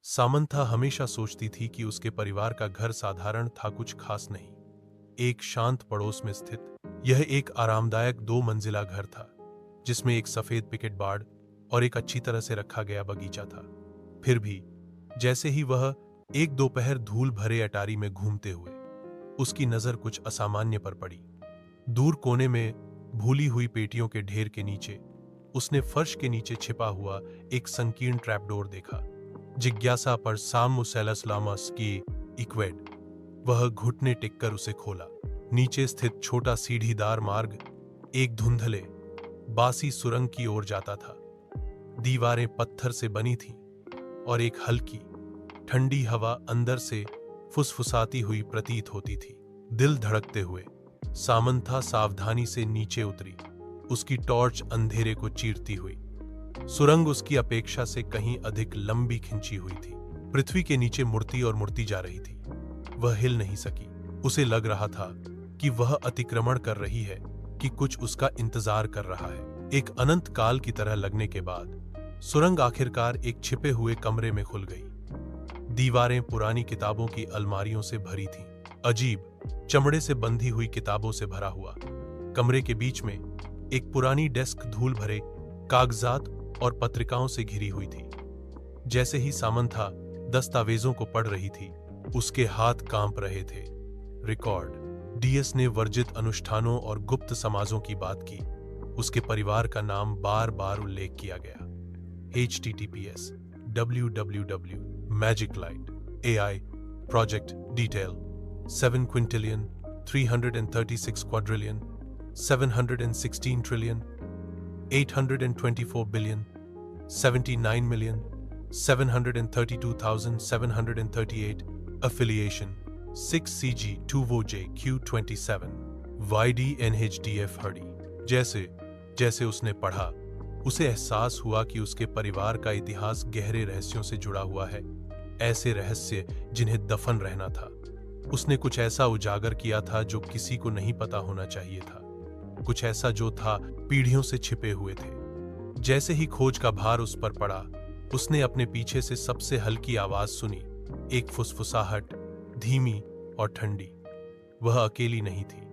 Samantha हमेशा सोचती थी कि उसके परिवार का घर साधारण था, कुछ खास नहीं। एक शांत पड़ोस में स्थित यह एक आरामदायक 2 मंजिला घर था, जिसमें एक सफेद पिकेट बाड़ और एक अच्छी तरह से रखा गया बगीचा था। फिर भी जैसे ही वह एक दोपहर धूल भरे अटारी में घूमते हुए उसकी नजर कुछ असामान्य पर पड़ी। दूर कोने में भूली हुई पेटियों के ढेर के नीचे उसने फर्श के नीचे छिपा हुआ एक संकीर्ण ट्रैपडोर देखा। जिज्ञासा पर सामुसेलस लामस की इक्वेड वह घुटने टेककर उसे खोला। नीचे स्थित छोटा सीढ़ीदार मार्ग एक धुंधले बासी सुरंग की ओर जाता था। दीवारें पत्थर से बनी थीं और एक हल्की ठंडी हवा अंदर से फुसफुसाती हुई प्रतीत होती थी। दिल धड़कते हुए सामंथा सावधानी से नीचे उतरी, उसकी टॉर्च अंधेरे को चीरती हुई। सुरंग उसकी अपेक्षा से कहीं अधिक लंबी खिंची हुई थी। पृथ्वी के नीचे मुड़ती और मुड़ती जा रही थी। वह हिल नहीं सकी। उसे लग रहा था कि वह अतिक्रमण कर रही है, कि कुछ उसका इंतजार कर रहा है। एक अनंत काल की तरह लगने के बाद सुरंग आखिरकार एक छिपे हुए कमरे में खुल गई। दीवारें पुरानी किताबों की अलमारियों से भरी थीं, अजीब चमड़े से बंधी हुई किताबों से भरा हुआ। कमरे के बीच में एक पुरानी डेस्क धूल भरे कागजात और पत्रिकाओं से घिरी हुई थी। जैसे ही सामंथा दस्तावेजों को पढ़ रही थी, उसके हाथ कांप रहे थे। रिकॉर्ड डीएस ने वर्जित अनुष्ठानों और गुप्त समाजों की बात की। उसके परिवार का नाम बार बार उल्लेख किया गया। https www magiclight AI project detail 7 quintillion 336 quadrillion 716 trillion 824 billion 79 million 732,738 affiliation 6CG 2VOJ-Q27 YDNHDF हड़ी। जैसे जैसे उसने पढ़ा, उसे एहसास हुआ कि उसके परिवार का इतिहास गहरे रहस्यों से जुड़ा हुआ है, ऐसे रहस्य जिन्हें दफन रहना था। उसने कुछ ऐसा उजागर किया था जो किसी को नहीं पता होना चाहिए था, कुछ ऐसा जो था पीढ़ियों से छिपे हुए थे। जैसे ही खोज का भार उस पर पड़ा, उसने अपने पीछे से सबसे हल्की आवाज सुनी, एक फुसफुसाहट, धीमी और ठंडी। वह अकेली नहीं थी।